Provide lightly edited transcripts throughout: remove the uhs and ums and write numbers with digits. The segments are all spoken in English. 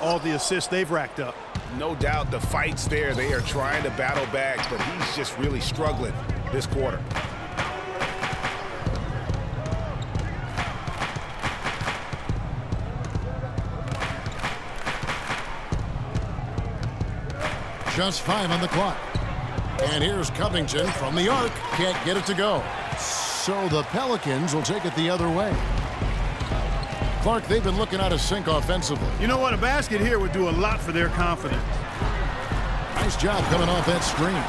all the assists they've racked up. No doubt the fight's there. They are trying to battle back, but he's just really struggling this quarter. Just 5 on the clock. And here's Covington from the arc. Can't get it to go. So the Pelicans will take it the other way. Clark, they've been looking out of sync offensively. You know what? A basket here would do a lot for their confidence. Nice job coming off that screen.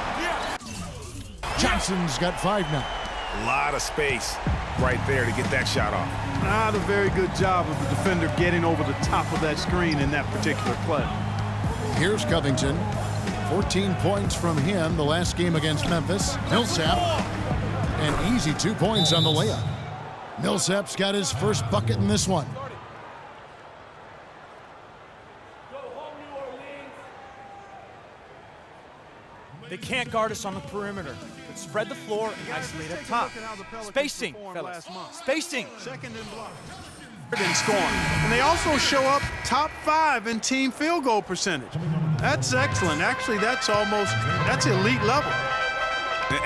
Johnson's got 5 now. A lot of space right there to get that shot off. Not a very good job of the defender getting over the top of that screen in that particular play. Here's Covington. 14 points from him the last game against Memphis. Millsap, an easy 2 points on the layup. Millsap's got his first bucket in this one. They can't guard us on the perimeter. But spread the floor and isolate up top. Spacing, fellas. Spacing. Second and block. In scoring. And they also show up top 5 in team field goal percentage. That's excellent. Actually, that's elite level.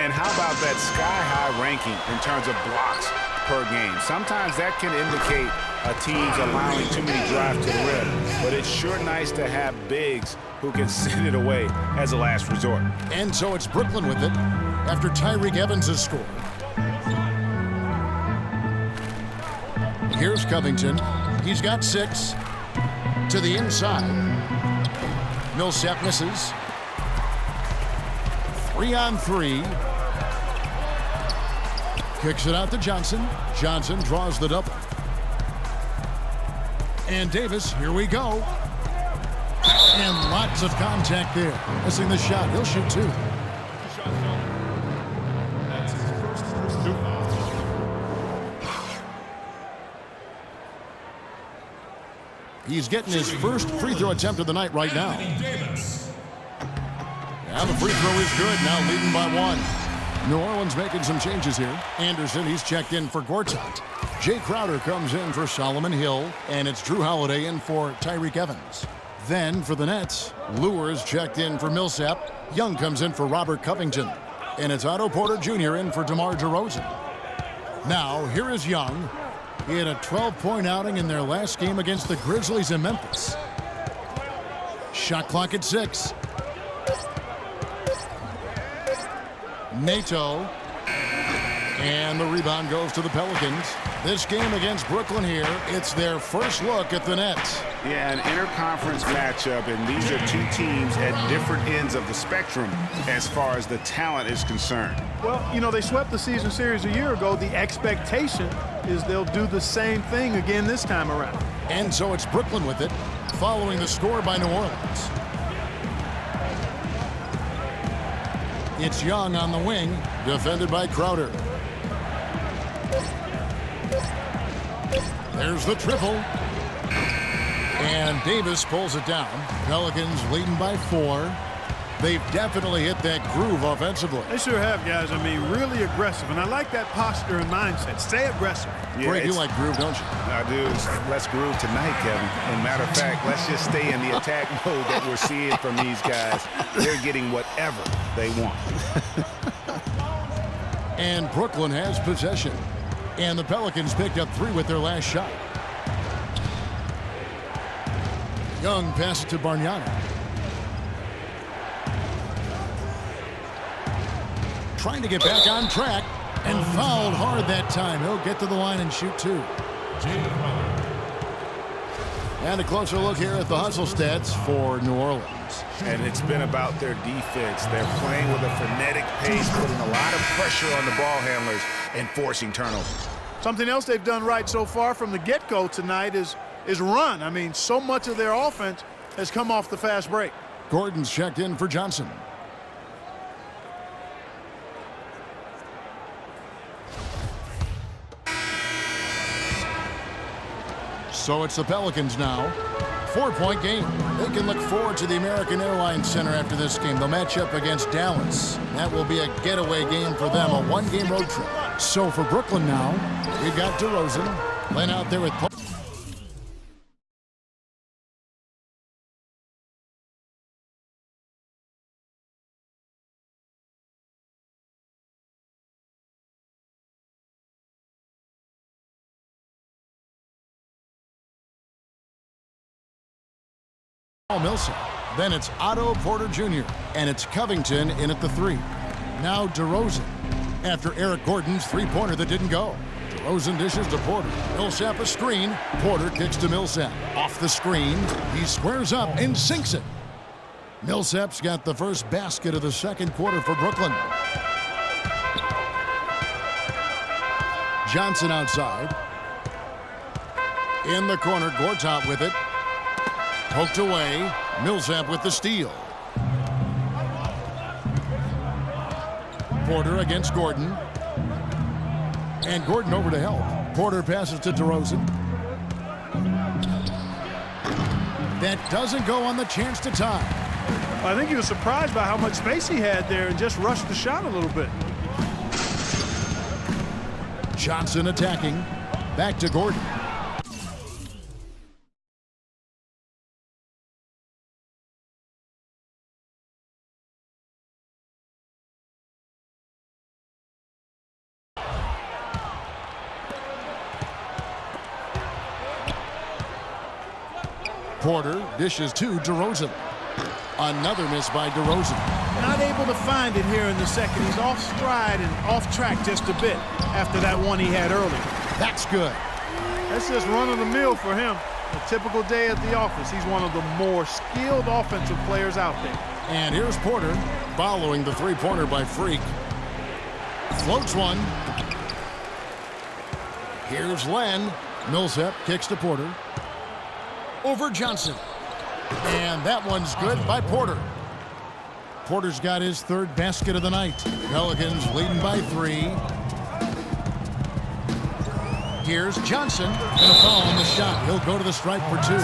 And how about that sky-high ranking in terms of blocks per game? Sometimes that can indicate a team's allowing too many drives to the rim, but it's sure nice to have bigs who can send it away as a last resort. And so it's Brooklyn with it after Tyreke Evans has scored. Here's Covington. He's got 6 to the inside. Millsap misses. 3 on 3. Kicks it out to Johnson. Johnson draws the double. And Davis, here we go. And lots of contact there. Missing the shot. He'll shoot 2. He's getting his first free throw attempt of the night right now. And the free throw is good, now leading by 1. New Orleans making some changes here. Anderson, he's checked in for Gortat. Jay Crowder comes in for Solomon Hill, and it's Drew Holiday in for Tyreke Evans. Then for the Nets, Lewis checked in for Millsap. Young comes in for Robert Covington. And it's Otto Porter Jr. in for DeMar DeRozan. Now, here is Young. He had a 12-point outing in their last game against the Grizzlies in Memphis. Shot clock at 6. Nato. And the rebound goes to the Pelicans. This game against Brooklyn here, it's their first look at the Nets. Yeah, an interconference matchup, and these are two teams at different ends of the spectrum as far as the talent is concerned. Well, you know, they swept the season series a year ago. The expectation is they'll do the same thing again this time around. And so it's Brooklyn with it, following the score by New Orleans. It's Young on the wing, defended by Crowder. There's the triple. And Davis pulls it down. Pelicans leading by 4. They've definitely hit that groove offensively. They sure have, guys. I mean, really aggressive. And I like that posture and mindset. Stay aggressive. Yeah, Greg, you like groove, don't you? I do. Let's groove tonight, Kevin. And matter of fact, let's just stay in the attack mode that we're seeing from these guys. They're getting whatever they want. And Brooklyn has possession. And the Pelicans picked up 3 with their last shot. Young passes to Bargnani. Trying to get back on track and fouled hard that time. He'll get to the line and shoot 2. And a closer look here at the hustle stats for New Orleans. And it's been about their defense. They're playing with a frenetic pace, putting a lot of pressure on the ball handlers and forcing turnovers. Something else they've done right so far from the get-go tonight is run. I mean, so much of their offense has come off the fast break. Gordon's checked in for Johnson. So it's the Pelicans now. 4-point game. They can look forward to the American Airlines Center after this game. They'll match up against Dallas. That will be a getaway game for them, a 1-game road trip. So for Brooklyn now, we've got DeRozan. Len out there with Paul Millsap. Then it's Otto Porter Jr. And it's Covington in at the 3. Now DeRozan. After Eric Gordon's three-pointer that didn't go. DeRozan dishes to Porter. Millsap a screen. Porter kicks to Millsap. Off the screen. He squares up and sinks it. Millsap's got the first basket of the second quarter for Brooklyn. Johnson outside. In the corner, Gortat with it. Poked away. Millsap with the steal. Porter against Gordon. And Gordon over to help. Porter passes to DeRozan. That doesn't go on the chance to tie. I think he was surprised by how much space he had there and just rushed the shot a little bit. Johnson attacking. Back to Gordon. Porter dishes to DeRozan. Another miss by DeRozan. Not able to find it here in the second. He's off stride and off track just a bit after that one he had earlier. That's good. That's just run-of-the-mill for him. A typical day at the office. He's one of the more skilled offensive players out there. And here's Porter following the three-pointer by Freak. Floats one. Here's Len. Millsap kicks to Porter. Over Johnson. And that one's good by Porter. Porter's got his third basket of the night. Pelicans leading by 3. Here's Johnson. And a foul on the shot. He'll go to the stripe for 2.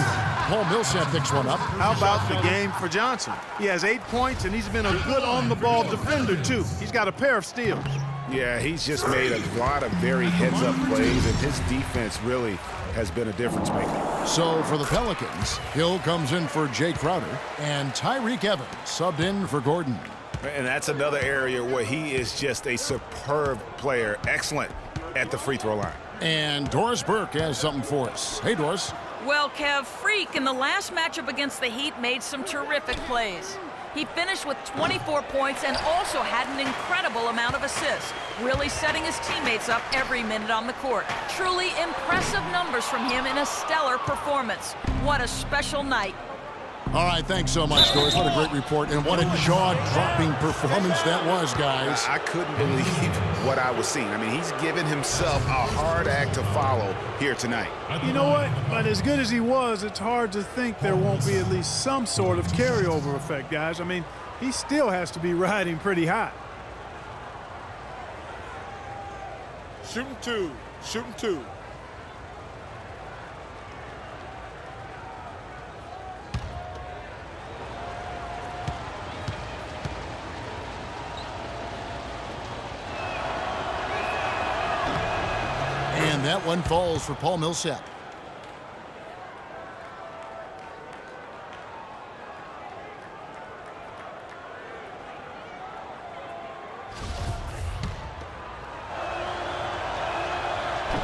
Paul Millsap picks one up. How about the game for Johnson? He has 8 points, and he's been a good on-the-ball defender, too. He's got a pair of steals. Yeah, he's just made a lot of very heads-up plays, and his defense really has been a difference maker. So for the Pelicans, Hill comes in for Jay Crowder, and Tyreke Evans subbed in for Gordon. And that's another area where he is just a superb player, excellent at the free throw line. And Doris Burke has something for us. Hey, Doris. Well, Kev, Freak in the last matchup against the Heat made some terrific plays. He finished with 24 points and also had an incredible amount of assists, really setting his teammates up every minute on the court. Truly impressive numbers from him in a stellar performance. What a special night. All right, thanks so much, Doris. What a great report, and what a jaw-dropping performance that was, guys. I couldn't believe what I was seeing. I mean, he's given himself a hard act to follow here tonight. You know what? But as good as he was, it's hard to think there won't be at least some sort of carryover effect, guys. I mean, he still has to be riding pretty high. Shooting 2. Shooting 2. And that one falls for Paul Millsap.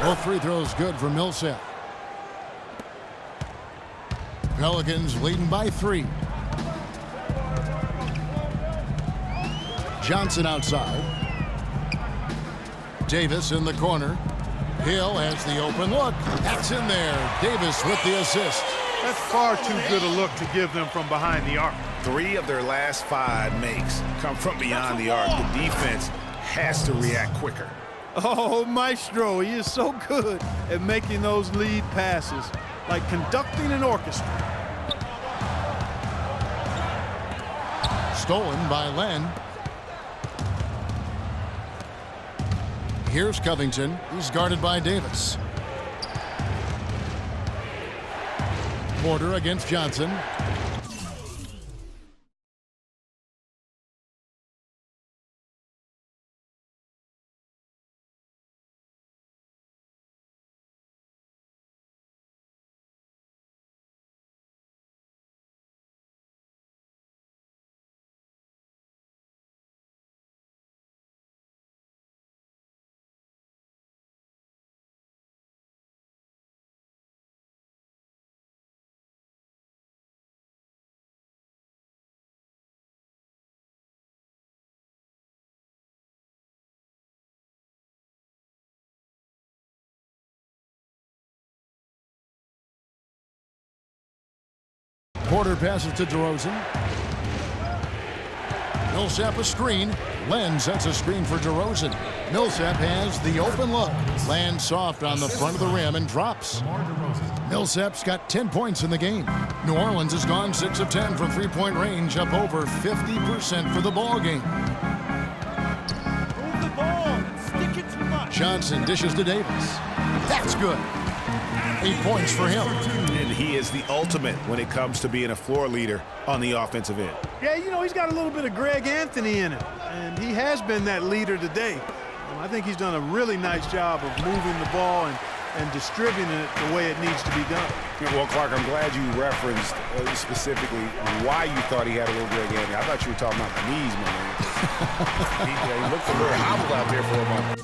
Both free throws good for Millsap. Pelicans leading by 3. Johnson outside. Davis in the corner. Hill has the open look. That's in there. Davis with the assist. That's far too good a look to give them from behind the arc. 3 of their last 5 makes come from beyond the arc. The defense has to react quicker. Oh, Maestro, he is so good at making those lead passes, like conducting an orchestra. Stolen by Len. Here's Covington. He's guarded by Davis. Porter against Johnson. Porter passes to DeRozan. Millsap a screen. Len sets a screen for DeRozan. Millsap has the open look. Lands soft on the front of the rim and drops. Millsap's got 10 points in the game. New Orleans has gone 6 of 10 from three-point range, up over 50% for the ball game. Move the ball and stick it too much. Johnson dishes to Davis. That's good. 8 points for him. And he is the ultimate when it comes to being a floor leader on the offensive end. Yeah, you know, he's got a little bit of Greg Anthony in it, and he has been that leader today. I think he's done a really nice job of moving the ball and distributing it the way it needs to be done. Well, Clark, I'm glad you referenced specifically why you thought he had a little Greg Anthony. I thought you were talking about the knees, man. He looked a little hobbled out there for a moment.